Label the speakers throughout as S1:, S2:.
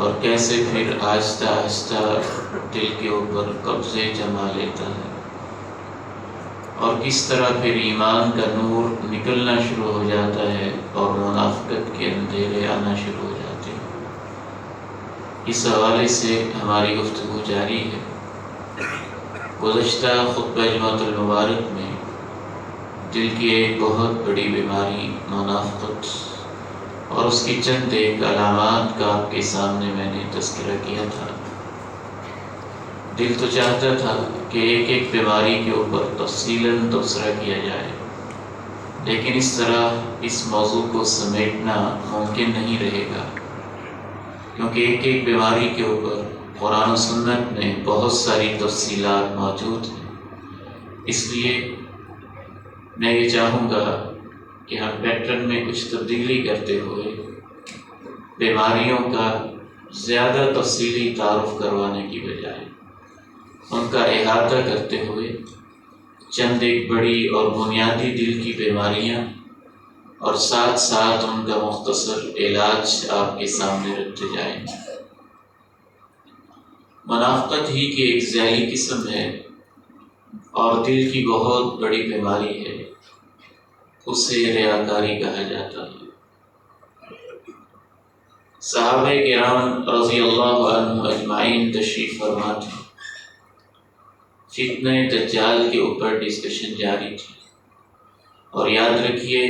S1: اور کیسے پھر آہستہ آہستہ دل کے اوپر قبضے جما لیتا ہے، اور کس طرح پھر ایمان کا نور نکلنا شروع ہو جاتا ہے اور منافقت کے اندھیرے آنا شروع ہو جاتے ہیں۔ اس حوالے سے ہماری گفتگو جاری ہے۔ گزشتہ خطبہ جمعۃ المبارک میں دل کی ایک بہت بڑی بیماری منافقت اور اس کی چند ایک علامات کا آپ کے سامنے میں نے تذکرہ کیا تھا۔ دل تو چاہتا تھا کہ ایک ایک بیماری کے اوپر تفصیلاً تبصرہ کیا جائے، لیکن اس طرح اس موضوع کو سمیٹنا ممکن نہیں رہے گا، کیونکہ ایک ایک بیماری کے اوپر قرآن و سنت میں بہت ساری تفصیلات موجود ہیں۔ اس لیے میں یہ چاہوں گا کہ ہم پیٹرن میں کچھ تبدیلی کرتے ہوئے بیماریوں کا زیادہ تفصیلی تعارف کروانے کی بجائے ان کا احاطہ کرتے ہوئے چند ایک بڑی اور بنیادی دل کی بیماریاں اور ساتھ ساتھ ان کا مختصر علاج آپ کے سامنے رکھتے جائیں۔ منافقت ہی کی ایک ذیلی قسم ہے اور دل کی بہت بڑی بیماری ہے، اسے ریاکاری کہا جاتا ہے۔ صحابہ کرام رضی اللہ عنہ اجمعین تشریف فرما تھے۔ فتنہ دجال کے اوپر ڈسکشن جاری تھی، اور یاد رکھیے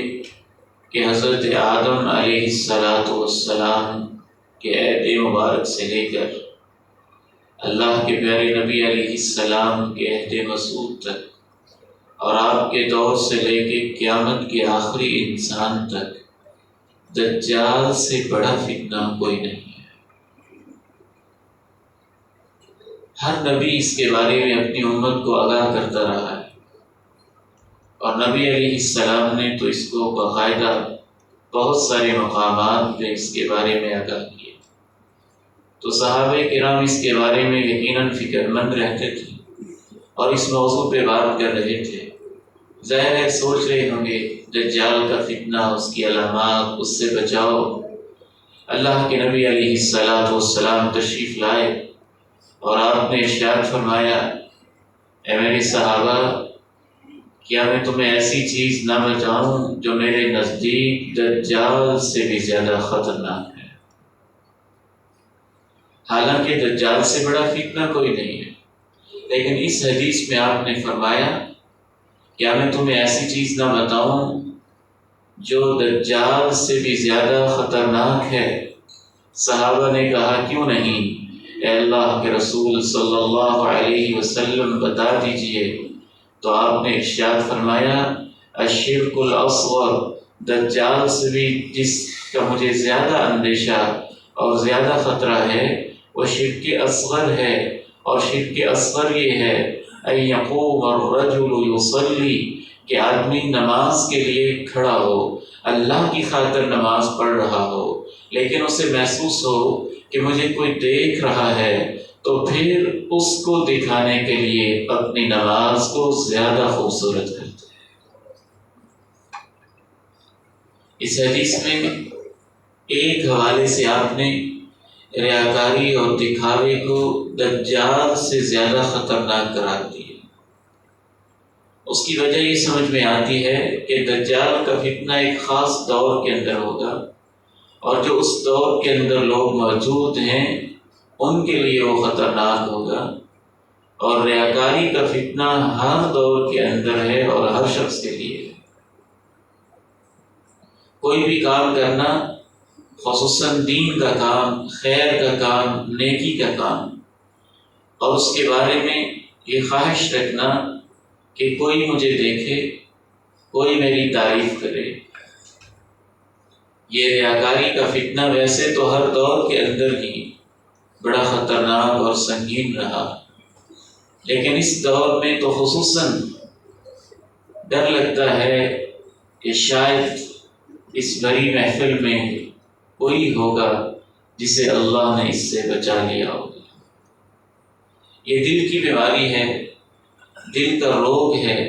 S1: کہ حضرت آدم علیہ السلام کے عہد مبارک سے لے کر اللہ کے پیارے نبی علیہ السلام کے عہد مسعود تک، اور آپ کے دور سے لے کے قیامت کے آخری انسان تک دجال سے بڑا فتنہ کوئی نہیں ہے۔ ہر نبی اس کے بارے میں اپنی امت کو آگاہ کرتا رہا ہے، اور نبی علیہ السلام نے تو اس کو باقاعدہ بہت سارے مقامات پہ اس کے بارے میں آگاہ کیا، تو صحابہ کرام اس کے بارے میں یقیناً فکر مند رہتے تھے اور اس موضوع پہ بات کر رہے تھے۔ ظاہر ہے سوچ رہے ہوں گے دجال کا فتنہ، اس کی علامات، اس سے بچاؤ۔ اللہ کے نبی علیہ السلام تشریف لائے اور آپ نے ارشاد فرمایا، اے میرے صحابہ، کیا میں تمہیں ایسی چیز نہ بتاؤں جو میرے نزدیک دجال سے بھی زیادہ خطرناک ہے؟ حالانکہ دجال سے بڑا فتنہ کوئی نہیں ہے، لیکن اس حدیث میں آپ نے فرمایا، کیا میں تمہیں ایسی چیز نہ بتاؤں جو دجال سے بھی زیادہ خطرناک ہے؟ صحابہ نے کہا، کیوں نہیں، اے اللہ کے رسول صلی اللہ علیہ وسلم بتا دیجئے۔ تو آپ نے ارشاد فرمایا، الشرک الاصغر، دجال سے بھی جس کا مجھے زیادہ اندیشہ اور زیادہ خطرہ ہے وہ شرک اصغر ہے، اور شرک اصغر یہ ہے ان یقوم الرجل یصلی، کہ آدمی نماز کے لیے کھڑا ہو، اللہ کی خاطر نماز پڑھ رہا ہو، لیکن اسے محسوس ہو کہ مجھے کوئی دیکھ رہا ہے، تو پھر اس کو دکھانے کے لیے اپنی نماز کو زیادہ خوبصورت کرتے ہیں۔ اس حدیث میں ایک حوالے سے آپ نے ریاکاری اور دکھاوے کو دجال سے زیادہ خطرناک قرار دیا۔ اس کی وجہ یہ سمجھ میں آتی ہے کہ دجال کا فتنہ ایک خاص دور کے اندر ہوگا، اور جو اس دور کے اندر لوگ موجود ہیں ان کے لیے وہ خطرناک ہوگا، اور ریاکاری کا فتنہ ہر دور کے اندر ہے اور ہر شخص کے لیے ہے۔ کوئی بھی کام کرنا، خصوصاً دین کا کام، خیر کا کام، نیکی کا کام، اور اس کے بارے میں یہ خواہش رکھنا کہ کوئی مجھے دیکھے، کوئی میری تعریف کرے، یہ ریاکاری کا فتنہ ویسے تو ہر دور کے اندر ہی بڑا خطرناک اور سنگین رہا، لیکن اس دور میں تو خصوصاً ڈر لگتا ہے کہ شاید اس بڑی محفل میں کوئی ہوگا جسے اللہ نے اس سے بچا لیا ہوگا۔ یہ دل کی بیماری ہے، دل کا روگ ہے،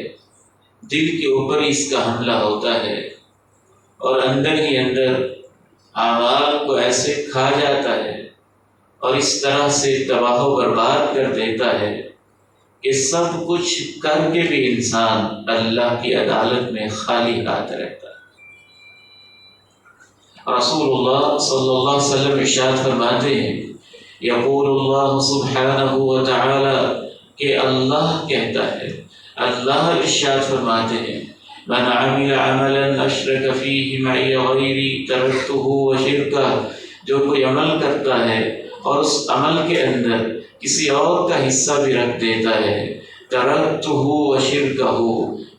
S1: دل کے اوپر اس کا حملہ ہوتا ہے، اور اندر ہی اندر اعمال کو ایسے کھا جاتا ہے اور اس طرح سے تباہ و برباد کر دیتا ہے کہ سب کچھ کر کے بھی انسان اللہ کی عدالت میں خالی ہاتھ رہتا ہے۔ رسول اللہ صلی اللہ علیہ وسلم ارشاد فرماتے ہیں، یقول اللہ سبحانہ وتعالی، کہ اللہ کہتا ہے، اللہ ارشاد فرماتے ہیں، من عمل عملا اشرک فیہ معی غیری ترکتہ وشرکہ، جو کوئی عمل کرتا ہے اور اس عمل کے اندر کسی اور کا حصہ بھی رکھ دیتا ہے، ترکتہ وشرکہ،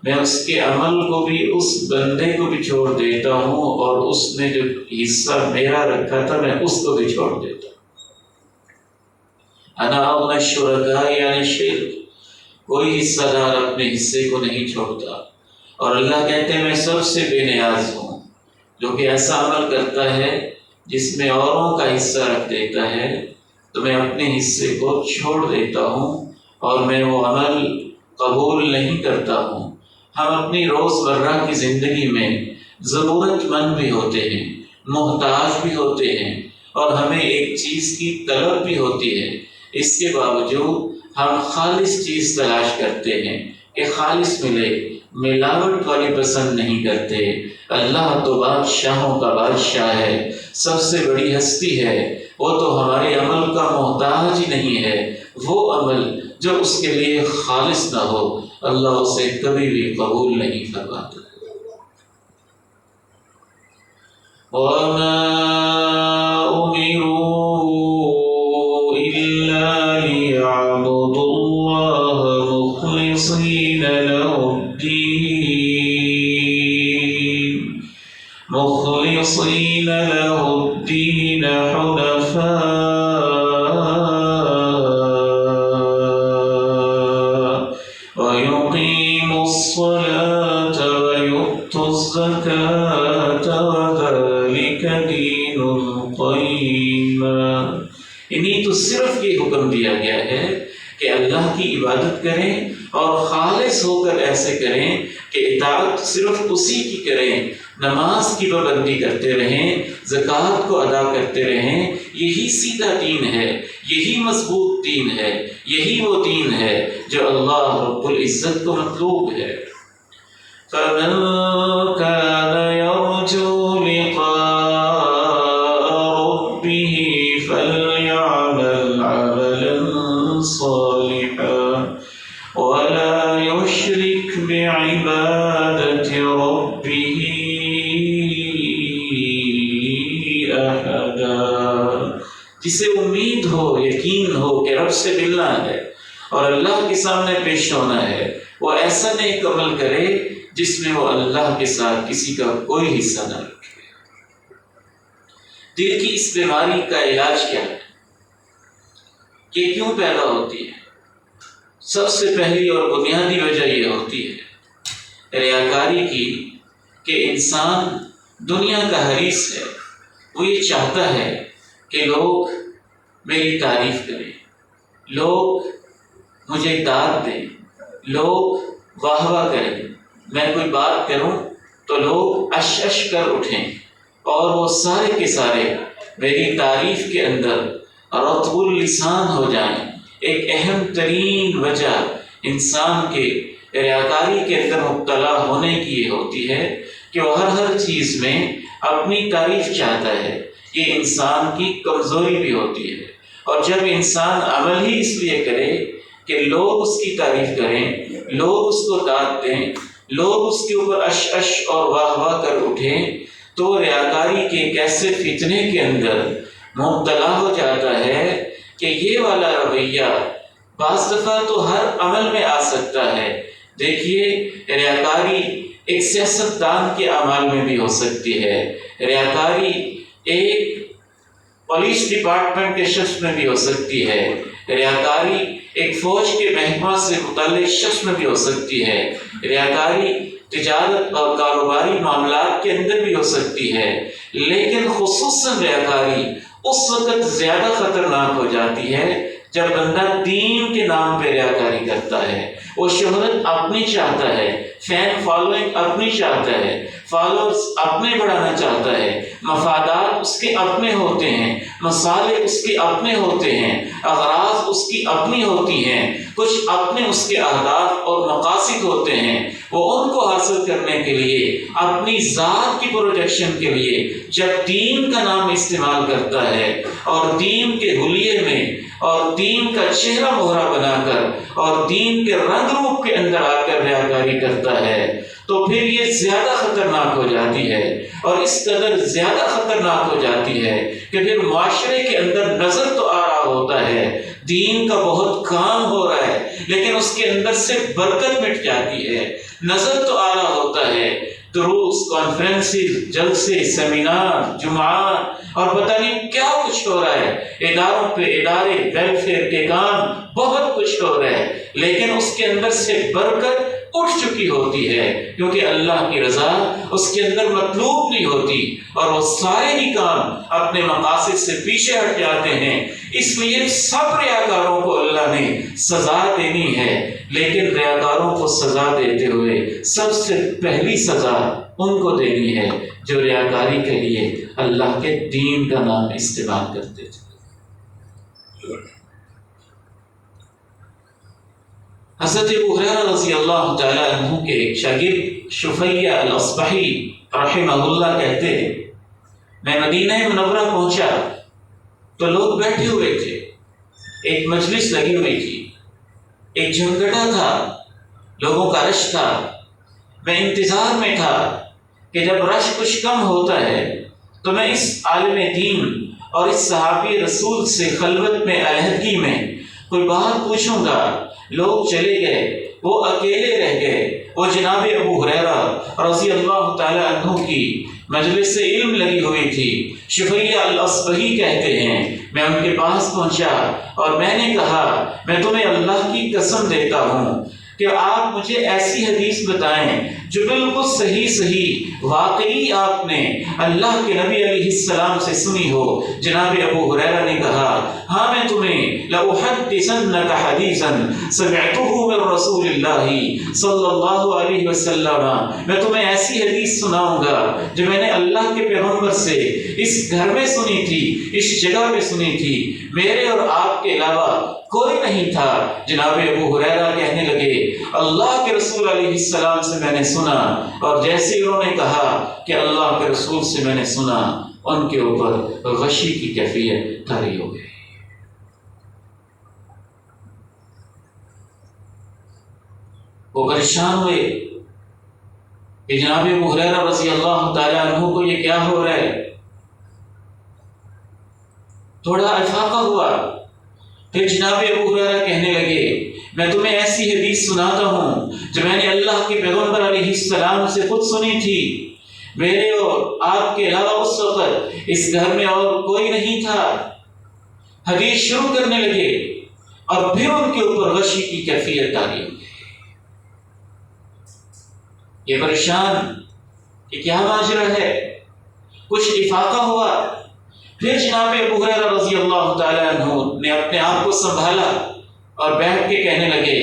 S1: میں اس کے عمل کو بھی، اس بندے کو بھی چھوڑ دیتا ہوں، اور اس نے جو حصہ میرا رکھا تھا میں اس کو بھی چھوڑ دیتا ہوں۔ انا اغنی الشرکاء عن الشرک، کوئی حصہ دار اپنے حصے کو نہیں چھوڑتا، اور اللہ کہتے ہیں میں سب سے بے نیاز ہوں۔ جو کہ ایسا عمل کرتا ہے جس میں اوروں کا حصہ رکھ دیتا ہے تو میں اپنے حصے کو چھوڑ دیتا ہوں اور میں وہ عمل قبول نہیں کرتا ہوں۔ ہم اپنی روزمرہ کی زندگی میں ضرورت مند بھی ہوتے ہیں، محتاج بھی ہوتے ہیں، اور ہمیں ایک چیز کی طلب بھی ہوتی ہے، اس کے باوجود ہم خالص چیز تلاش کرتے ہیں کہ خالص ملے، ملاوٹ والی پسند نہیں کرتے۔ اللہ تو بادشاہوں کا بادشاہ ہے، سب سے بڑی ہستی ہے، وہ تو ہمارے عمل کا محتاج ہی نہیں ہے۔ وہ عمل جو اس کے لیے خالص نہ ہو اللہ اسے کبھی بھی قبول نہیں فرماتا۔ وَمَا أُمِرُوا إِلَّا لِيَعْبُدُوا اللَّهَ مُخْلِصِينَ لَهُ الدِّينَ حُنَفَاءَ وَيُقِيمُوا الصَّلَاةَ وَيُؤْتُوا الزَّكَاةَ وَذَلِكَ دِينُ الْقَيِّمَةِ۔ انہیں تو صرف یہ حکم دیا گیا ہے کہ اللہ کی عبادت کریں اور خالص ہو کر ایسے کریں کہ اطاعت صرف اسی کی کریں، نماز کی پابندی کرتے رہیں، زکوٰۃ کو ادا کرتے رہیں۔ یہی سیدھا دین ہے، یہی مضبوط دین ہے، یہی وہ دین ہے جو اللہ رب العزت کو مطلوب ہے۔ فَمَن كَانَ يَرْجُو لِقَاءَ رَبِّهِ فَلْيَعْمَلْ عَمَلًا صَالِحًا وَلَا يُشْرِكْ بِعِبَادَةِ رَبِّهِ أَحَدًا۔ جسے امید ہو، یقین ہو کہ رب سے ملنا ہے اور اللہ کے سامنے پیش ہونا ہے، وہ ایسا نیک عمل کرے جس میں وہ اللہ کے ساتھ کسی کا کوئی حصہ نہ رکھے۔ دل کی اس بیماری کا علاج کیا ہے؟ یہ کیوں پیدا ہوتی ہے؟ سب سے پہلی اور بنیادی وجہ یہ ہوتی ہے ریاکاری کی، کہ انسان دنیا کا حریص ہے، وہ یہ چاہتا ہے کہ لوگ میری تعریف کریں، لوگ مجھے داد دیں، لوگ واہ واہ کریں، میں کوئی بات کروں تو لوگ اش اش کر اٹھیں اور وہ سارے کے سارے میری تعریف کے اندر رطب اللسان ہو جائیں۔ ایک اہم ترین وجہ انسان کے ریاکاری کے اندر مبتلا ہونے کی یہ ہوتی ہے کہ وہ ہر چیز میں اپنی تعریف چاہتا ہے۔ یہ انسان کی کمزوری بھی ہوتی ہے، اور جب انسان عمل ہی اس لیے کرے کہ لوگ اس کی تعریف کریں، لوگ اس کو داد دیں، لوگ اس کے اوپر اش اش اور واہ واہ کر اٹھیں، تو ریاکاری کے ایک ایسے فتنے کے اندر مبتلا ہو جاتا ہے کہ یہ والا رویہ بعض دفعہ تو ہر عمل میں آ سکتا ہے۔ دیکھیے، ریاکاری ایک سیاستدان کے اعمال میں بھی ہو سکتی ہے، ریاکاری ایک پولیس ڈپارٹمنٹ کے شخص میں بھی ہو سکتی ہے، ریاکاری ایک فوج کے محکمہ سے متعلق شخص میں بھی ہو سکتی ہے، ریاکاری تجارت اور کاروباری معاملات کے اندر بھی ہو سکتی ہے، لیکن خصوصاً ریاکاری اس وقت زیادہ خطرناک ہو جاتی ہے جب بندہ دین کے نام پہ ریاکاری کرتا ہے۔ وہ شہرت اپنی چاہتا ہے، فین فالوئنگ اپنی چاہتا ہے، فالوورز اپنے بڑھانا چاہتا ہے، مفادات اس کے اپنے ہوتے ہیں، مصالح اس کے اپنے ہوتے ہیں، اغراض اس کی اپنی ہوتی ہیں، کچھ اپنے اس کے اہداف اور مقاصد ہوتے ہیں، وہ ان کو حاصل کرنے کے لیے اپنی ذات کی پروجیکشن کے لیے جب دین کا نام استعمال کرتا ہے اور دین کے حلیے میں اور دین کا چہرہ مہرہ بنا کر اور دین کے رنگ روپ کے اندر آ کر ریاکاری کرتا ہے تو پھر یہ زیادہ خطرناک ہو جاتی ہے، اور اس قدر زیادہ خطرناک ہو جاتی ہے کہ پھر معاشرے کے اندر نظر تو آ رہا ہوتا ہے دین کا بہت کام ہو رہا ہے، لیکن اس کے اندر سے برکت مٹ جاتی ہے، نظر تو آ رہا ہوتا ہے دروس، کانفرنسز، جلسے، سیمینار، جمعات اور پتہ نہیں کیا کچھ ہو رہا ہے، اداروں پہ ادارے، ویلفیئر کے کام، بہت کچھ ہو رہا ہے، لیکن اس کے اندر سے برکت اٹھ چکی ہوتی ہے کیونکہ اللہ کی رضا اس کے اندر مطلوب نہیں ہوتی، اور وہ سارے ہی کام اپنے مقاصد سے پیچھے ہٹ جاتے ہیں۔ اس لیے سب ریاکاروں کو اللہ نے سزا دینی ہے، لیکن ریاکاروں کو سزا دیتے ہوئے سب سے پہلی سزا ان کو دینی ہے جو ریاکاری کے لیے اللہ کے دین کا نام استعمال کرتے تھے۔ حضرت ابو ہریرہ رضی اللہ تعالیٰ عنہ کے ایک شاگرد شفیع الاصبحی رحمہ اللہ کہتے ہیں میں مدینہ منورہ پہنچا تو لوگ بیٹھے ہوئے تھے، ایک مجلس لگی ہوئی تھی، ایک جھمگٹا تھا، لوگوں کا رش تھا، میں انتظار میں تھا کہ جب رش کچھ کم ہوتا ہے تو میں اس عالم دین اور اس صحابی رسول سے خلوت میں علیحدگی میں کوئی بات پوچھوں گا۔ لوگ چلے گئے، وہ اکیلے رہ گئے، وہ جناب ابو ہریرہ رضی اللہ تعالیٰ عنہ کی مجلس علم لگی ہوئی تھی، شفیع الاصبحی کہتے ہیں میں ان کے پاس پہنچا اور میں نے کہا میں تمہیں اللہ کی قسم دیتا ہوں کہ آپ مجھے ایسی حدیث بتائیں جو بالکل صحیح واقعی آپ نے اللہ کے نبی علیہ السلام سے سنی ہو۔ جناب ابو ہریرہ نے کہا ہاں میں تمہیں لأحدثنک حدیثا سمعته من رسول اللہ صلی اللہ علیہ وسلم، میں تمہیں ایسی حدیث سناؤں گا جو میں نے اللہ کے پیغمبر سے اس گھر میں سنی تھی، اس جگہ پہ سنی تھی، میرے اور آپ کے علاوہ کوئی نہیں تھا۔ جناب ابو ہریرہ کہنے لگے اللہ کے رسول علیہ السلام سے میں نے سنا، اور جیسے انہوں نے کہا کہ اللہ کے رسول سے میں نے سنا، ان کے اوپر غشی کی کیفیت طاری ہو گئی۔ وہ پریشان ہوئے کہ جناب ابو ہریرہ رضی اللہ تعالیٰ عنہ کو یہ کیا ہو رہا ہے، تھوڑا افاقہ ہوا۔ پھر جناب ابو ہریرہ کہنے لگے میں تمہیں ایسی حدیث سناتا ہوں جو میں نے اللہ کے پیغمبر علیہ السلام سے خود سنی تھی، میرے اور آپ کے علاوہ اس وقت اس گھر میں اور کوئی نہیں تھا۔ حدیث شروع کرنے لگے اور پھر ان کے اوپر غشی کی کیفیت طاری ہو گئی۔ یہ پریشان کہ کیا ماجرا ہے، کچھ افاقہ ہوا۔ پھر جناب ابو ہریرہ رضی اللہ تعالیٰ عنہ نے اپنے آپ کو سنبھالا اور بیٹھ کے کہنے لگے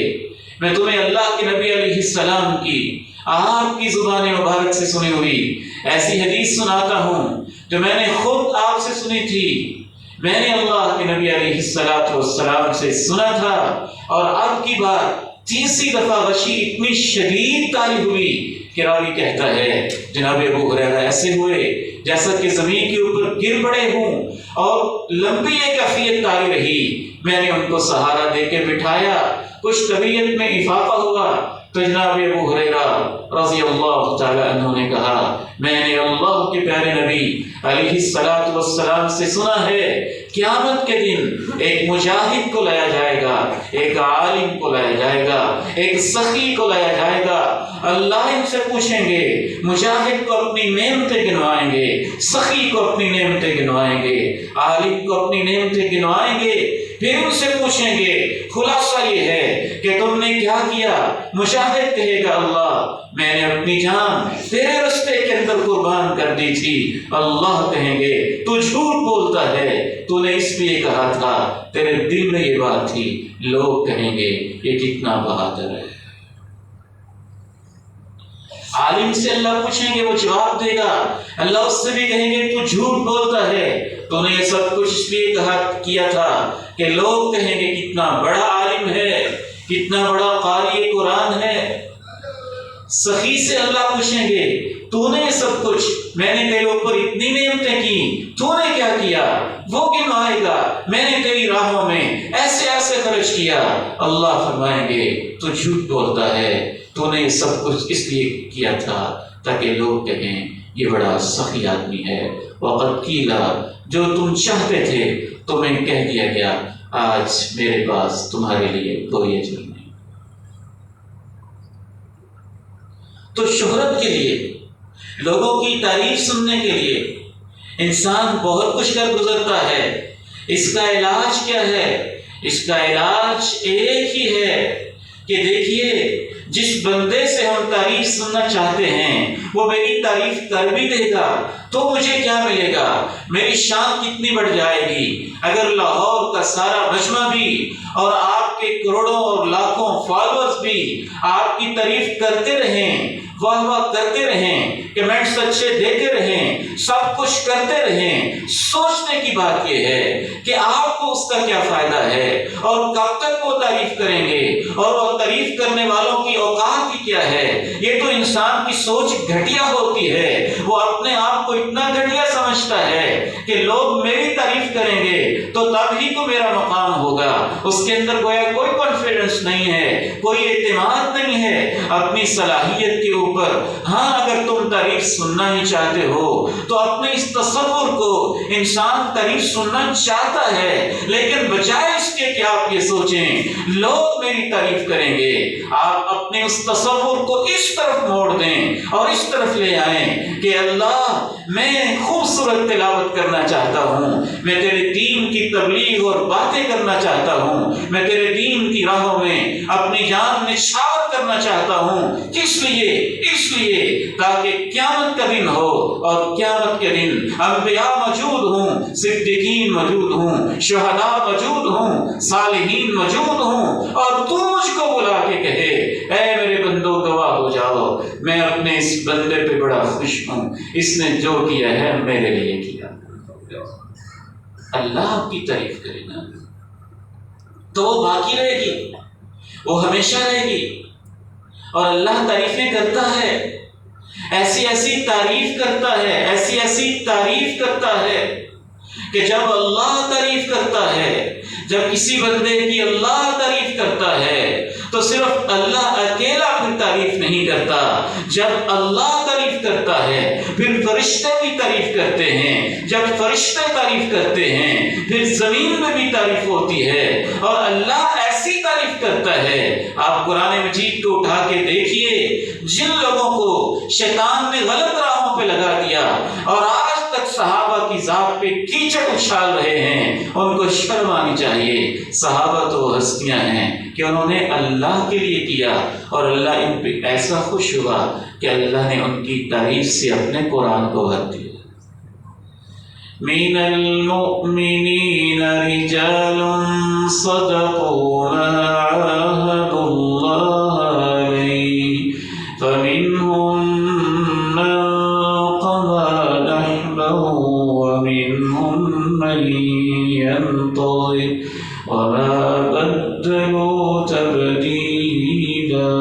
S1: میں تمہیں اللہ کے نبی علیہ السلام کی آپ کی زبان مبارک سے سنی ہوئی ایسی حدیث سناتا ہوں جو میں نے خود آپ سے سنی تھی، میں نے اللہ کے نبی علیہ السلام سے سنا تھا، اور اب کی بار تیسری دفعہ غشی اتنی شدید طاری ہوئی کہ راوی کہتا ہے جناب ابو ہریرہ ایسے ہوئے جیسا کہ زمین کے اوپر گر پڑے ہوں، اور لمبی ایک کیفیت طاری رہی۔ میں نے ان کو سہارا دے کے بٹھایا، کچھ طبیعت میں افاقہ ہوا تو جناب ابو ہریرہ رضی اللہ تعالیٰ عنہ نے کہا میں نے اللہ کے پیارے نبی علیہ السلام سے سنا ہے قیامت کے دن ایک مجاہد کو لایا جائے گا، ایک عالم کو لایا جائے گا، ایک سخی کو لایا جائے گا، اللہ ان سے پوچھیں گے، مجاہد کو اپنی نعمتیں گنوائیں گے، سخی کو اپنی نعمتیں گنوائیں گے، عالم کو اپنی نعمتیں گنوائیں گے، پھر ان سے پوچھیں گے خلاصہ یہ ہے کہ تم نے کیا کیا؟ مجاہد کہے گا اللہ میں نے اپنی جان تیرے رستے کے اندر قربان کر دی تھی۔ اللہ کہیں گے تو جھوٹ بولتا ہے، تو نے اس لیے کہا تھا، تیرے دل میں یہ بات تھی۔ لوگ کہیں گے یہ کتنا بہادر ہے۔ عالم سے اللہ پوچھیں گے وہ جواب دے گا، اللہ اس سے بھی کہیں گے تو جھوٹ بولتا ہے، تو نے یہ سب کچھ اس لیے کیا تھا کہ لوگ کہیں گے کتنا بڑا عالم ہے، کتنا بڑا قاری قرآن ہے۔ سخی سے اللہ پوچھیں گے تو نے یہ سب کچھ، میں نے تیرے اوپر اتنی نعمتیں کی، تو نے کیا کیا؟ وہ گنوائے گا میں نے تیری راہوں میں ایسے ایسے خرچ کیا۔ اللہ فرمائیں گے تو جھوٹ بولتا ہے، تو نے یہ سب کچھ اس لیے کیا تھا تاکہ لوگ کہیں یہ بڑا سخی آدمی ہے۔ وقت کیلا، جو تم چاہتے تھے تمہیں کہہ دیا گیا، آج میرے پاس تمہارے لیے کوئی اجر نہیں۔ تو شہرت کے لیے، لوگوں کی تعریف سننے کے لیے انسان بہت کچھ کر گزرتا ہے۔ اس کا علاج کیا ہے؟ اس کا علاج ایک ہی ہے کہ دیکھیے، جس بندے سے ہم تعریف سننا چاہتے ہیں وہ میری تعریف کر بھی دے گا تو مجھے کیا ملے گا؟ میری شان کتنی بڑھ جائے گی اگر لاہور کا سارا مجمع بھی اور آپ کے کروڑوں اور لاکھوں فالوورز بھی آپ کی تعریف کرتے رہیں، واہ واہ کرتے رہیں، کمنٹس اچھے دیتے رہیں، سب کچھ کرتے رہیں۔ سوچنے کی بات یہ ہے کہ آپ کو اس کا کیا فائدہ ہے اور کب تک وہ تعریف کریں گے، اور وہ تعریف کرنے والوں کی اوقات ہی کیا ہے؟ یہ تو انسان کی سوچ گھٹیا ہوتی ہے، وہ اپنے آپ کو اتنا گھٹیا سمجھتا ہے کہ لوگ میری تعریف کریں گے تو تب ہی تو میرا مقام ہوگا۔ اس کے اندر گویا کوئی کانفیڈنس نہیں ہے، کوئی اعتماد نہیں ہے اپنی صلاحیت کے اوپر۔ ہاں، اگر تم تعریف سننا ہی چاہتے ہو تو اپنے اس تصور کو، انسان تعریف سننا چاہتا ہے لیکن بجائے اس کے کہ آپ یہ سوچیں لوگ میری تعریف کریں گے، آپ اپنے اس تصور کو اس طرف موڑ دیں اور اس طرف لے آئیں کہ اللہ، میں خوبصورت تلاوت کرنا چاہتا ہوں، میں تیرے دین کی تبلیغ اور باتیں کرنا چاہتا ہوں، میں تیرے دین کی راہوں میں اپنی جان نچھاور کرنا چاہتا ہوں۔ کس لیے؟ اس لیے تاکہ قیامت کا دن ہو، اور قیامت کے دن انبیاء موجود ہوں، صدیقین موجود ہوں، شہداء موجود ہوں، صالحین موجود ہوں، اور تو مجھ کو بلا کے کہے اے میرے بندو گواہ ہو جاؤ، میں اپنے اس بندے پہ بڑا خوش ہوں، اس نے جو کیا ہے میرے لیے کیا۔ اللہ آپ کی تعریف کرے نا تو وہ باقی رہے گی، وہ ہمیشہ رہے گی۔ اور اللہ تعریفیں کرتا ہے، ایسی ایسی تعریف کرتا ہے، ایسی ایسی تعریف کرتا ہے کہ جب اللہ تعریف کرتا ہے، جب کسی بندے کی اللہ تعریف کرتا ہے تو صرف اللہ اکیلا پھر تعریف نہیں کرتا، جب اللہ تعریف کرتا ہے پھر فرشتے بھی تعریف کرتے ہیں، جب فرشتے تعریف کرتے ہیں پھر زمین میں بھی تعریف ہوتی ہے، اور اللہ ایسی تعریف کرتا ہے۔ آپ قرآن مجید کو اٹھا کے دیکھیے، جن لوگوں کو شیطان نے غلط راہوں پہ لگا دیا اور آج تک صحابہ کی ذات پہ کیچڑ اچھال رہے ہیں، ان کو شرم آنی چاہیے۔ صحابہ تو ہستیاں ہیں کہ انہوں نے اللہ کے لیے کیا، اور اللہ ان پہ ایسا خوش ہوا کہ اللہ نے ان کی تعریف سے اپنے قرآن کو بھر دیا۔ من المؤمنین رجال صدقوا ما عاهدوا الله علیہ فمنهم من قضى نحبه ومنهم من ينتظر وما بدلوا تبدیلا۔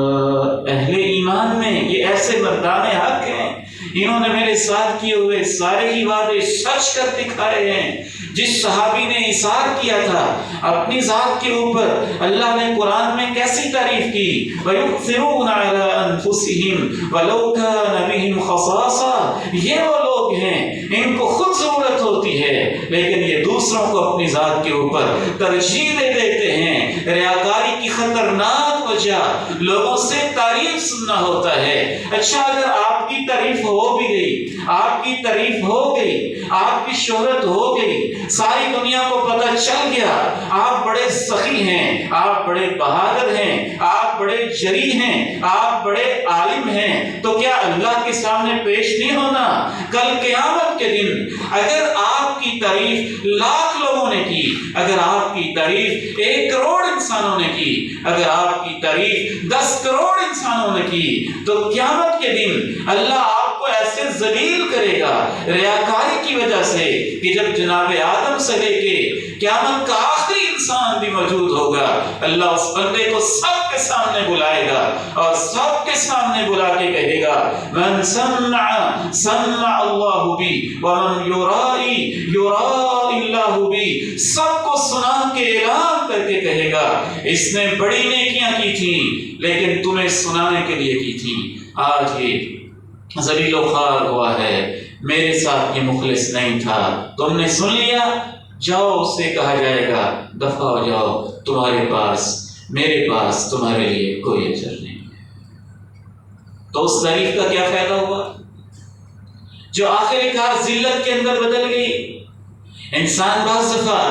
S1: اہل ایمان میں یہ ایسے مردان حق ہیں، انہوں نے میرے ساتھ کیے ہوئے سارے ہی وعدے سچ کر دکھائے ہیں۔ جس صحابی نے اصرار کیا تھا اپنی ذات کے اوپر، اللہ نے قرآن میں کیسی تعریف کی، وَيُؤْثِرُونَ عَلَىٰ أَنفُسِهِمْ وَلَوْ كَانَ بِهِمْ خَصَاصَةٌ۔ یہ وہ لوگ ہیں ان کو خود ضرورت ہوتی ہے لیکن یہ دوسروں کو اپنی ذات کے اوپر ترجیح دے دیتے ہیں۔ ریاکاری کی خطرناک وجہ لوگوں سے تعریف سننا ہوتا ہے۔ اچھا، اگر آپ کی تعریف ہو بھی گئی، آپ کی تعریف ہو گئی، آپ کی شہرت ہو گئی، ساری دنیا کو پتہ چل گیا آپ بڑے سخی ہیں، آپ بڑے بہادر ہیں، آپ بڑے جری ہیں، آپ بڑے عالم ہیں، تو کیا اللہ کے سامنے پیش نہیں ہونا؟ کل قیامت کے دن اگر آپ کی تعریف تعریف لاکھ لوگوں نے کی، اگر آپ کی تعریف 1 کروڑ انسانوں نے کی، اگر آپ کی تعریف 10 کروڑ انسانوں نے کی، تو قیامت کے دن اللہ آپ کو ایسے ذلیل کرے گا ریاکاری کی وجہ سے کہ جب جناب آدم سے لے کے قیامت کا آخری انسان بھی موجود ہوگا، اللہ اس بندے کو سب کے سامنے بلائے گا اور سب کے سامنے بلا کے کہے گا من سمع سمع اللہ بی ومن یرائی یرائی اللہ بی، سب کو سنا کے اعلان کر کے کہے گا اس نے بڑی نیکیاں کی تھیں لیکن تمہیں سنانے کے لیے کی تھیں، آج یہ ذلیل و خوار ہوا ہے، میرے ساتھ یہ مخلص نہیں تھا، تم نے سن لیا، جاؤ اس سے کہا جائے گا دفع ہو جاؤ، تمہارے پاس میرے پاس تمہارے لیے کوئی اجر نہیں ہے۔ تو اس تعریف کا کیا فائدہ ہوا جو آخر کار ذلت کے اندر بدل گئی؟ انسان بعض دفعہ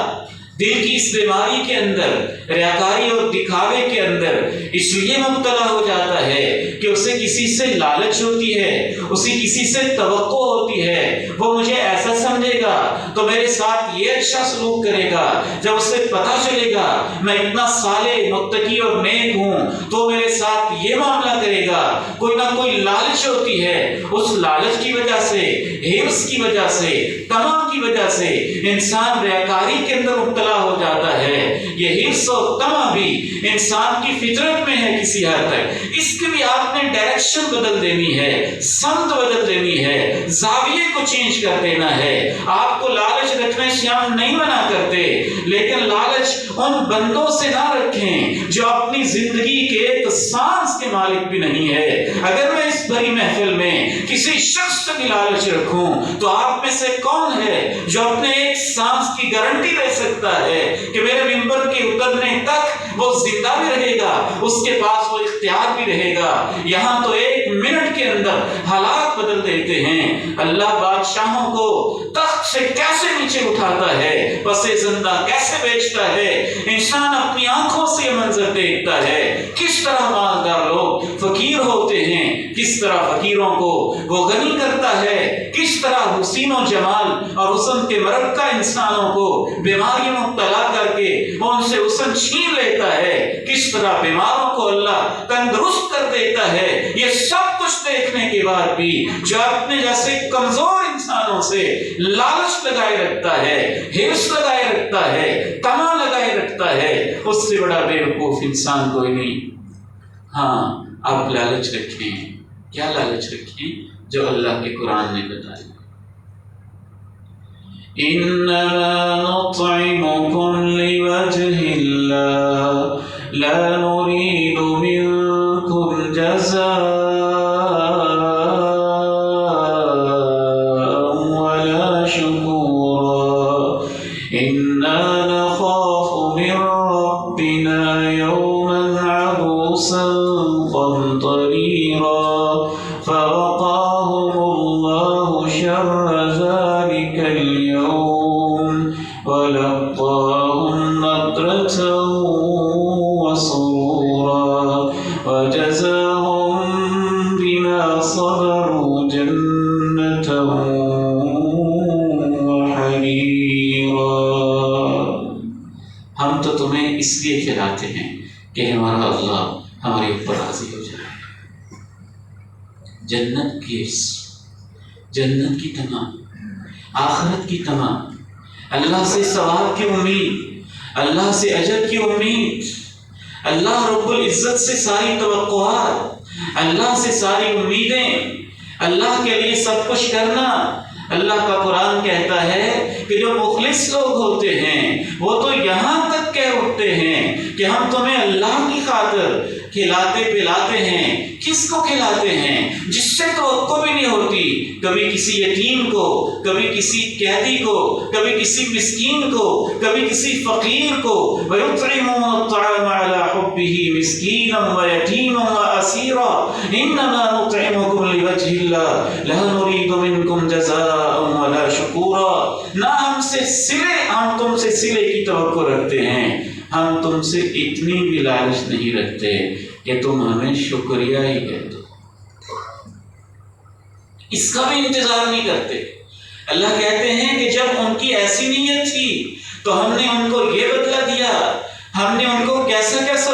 S1: دل کی اس بیماری کے اندر، ریاکاری اور دکھاوے کے اندر اس لیے مبتلا ہو جاتا ہے کہ اسے کسی سے لالچ ہوتی ہے، اسے کسی سے توقع ہوتی ہے، وہ مجھے ایسا سمجھے گا تو میرے ساتھ یہ اچھا سلوک کرے گا، جب اسے پتہ چلے گا میں اتنا صالح متقی اور نیک ہوں تو میرے ساتھ یہ معاملہ کرے گا، کوئی نہ کوئی لالچ ہوتی ہے، اس لالچ کی وجہ سے، حرص کی وجہ سے، طمع کی وجہ سے انسان ریاکاری کے اندر مبتلا ہو جاتا ہے۔ یہ حرص اور طمع بھی انسان کی فطرت میں ہے کسی حد تک، اس کی بھی آپ نے ڈائریکشن بدل دینی ہے، سمت بدل دینی ہے، زاویے کو چینج کر دینا ہے۔ آپ کو لالچ رکھنے سے ہم نہیں منع کرتے، لیکن لالچ ان بندوں سے نہ رکھیں جو اپنی زندگی کے ایک سانس کے مالک بھی نہیں ہے۔ اگر میں اس بڑی محفل میں کسی شخص سے بھی لالچ رکھوں تو آپ میں سے کون ہے جو اپنے ایک سانس کی گارنٹی دے سکتا ہے کہ میرے ممبر کے اترنے تک وہ زندہ بھی رہے گا، اس کے پاس وہ اختیار بھی رہے گا؟ یہاں تو 1 منٹ کے اندر حالات بدل دیتے ہیں۔ اللہ بادشاہوں کو تخت سے کیسے نیچے اٹھاتا ہے، پسے زندہ کیسے بیچتا ہے، انسان اپنی آنکھوں سے یہ منظر دیکھتا ہے، کس طرح مالدار لوگ فقیر ہوتے ہیں، کس طرح فقیروں کو وہ غنی کرتا ہے، کس طرح حسین و جمال اور حسن کے مرکہ انسانوں کو بیماری میں مبتلا کر کے ان سے حسن چھین لیتا ہے، کس طرح بیماروں کو اللہ تندرست کر دیتا ہے۔ یہ سب کچھ دیکھنے کے بعد بھی جو اپنے جیسے کمزور انسانوں سے لالچ لگائے رکھتا ہے، حرص لگائے رکھتا ہے، طمع لگائے رکھتا ہے، اس سے بڑا بیوقوف انسان کوئی نہیں۔ ہاں آپ لالچ رکھیں، کیا لالچ رکھیں؟ جو اللہ کے قرآن نے بتایا، إنما نطعمكم لوجه الله لا نريد منكم جزاء ولا شكورا إنا نخاف من ربنا يوما عبوسا قمطريرا فوقاهم الله شر ذلك اليوم ولقاهم نضرة وسرورا وجزاهم بما صبروا جنة وحريرا۔ ہم تو تمہیں اس لیے کھلاتے ہیں کہ ہمارا اللہ ہمارے اوپر راضی ہو جائے۔ جنت کی عرص، جنت کی تمام، آخرت کی تمام، اللہ سے ثواب کی امید، اللہ سے اجر کی امید، اللہ رب العزت سے ساری توقعات، اللہ سے ساری امیدیں، اللہ کے لیے سب کچھ کرنا۔ اللہ کا قرآن کہتا ہے کہ جو مخلص لوگ ہوتے ہیں وہ تو یہاں تک کہہ اٹھتے ہیں کہ ہم تمہیں اللہ کی خاطر کھلاتے پلاتے ہیں۔ کس کو کھلاتے ہیں؟ جس سے توقع بھی نہیں ہوتی، کبھی کسی یتیم کو، کبھی کسی قیدی کو، کبھی کسی مسکین کو، کبھی کسی فقیر کو۔ وَيُطْعِمُونَ الطَّعَامَ عَلَىٰ حُبِّهِ مِسْكِينًا وَيَتِيمًا وَأَسِيرًا إِنَّمَا نُطْعِمُكُمْ لِوَجْهِ اللَّهِ لَا نُرِيدُ مِنكُمْ جَزَاءً وَلَا شُكُورًا۔ نہ ہم سے صلے، ہم تم سے صلے کی توقع رکھتے ہیں، ہم تم سے اتنی بھی لالچ نہیں رکھتے کہ تم ہمیں شکریہ ہی کہہ دو، اس کا بھی انتظار نہیں کرتے۔ اللہ کہتے ہیں کہ جب ان کی ایسی نیت تھی تو ہم نے ان کو یہ بدلہ دیا، ہم نے ان کو کیسا کیسا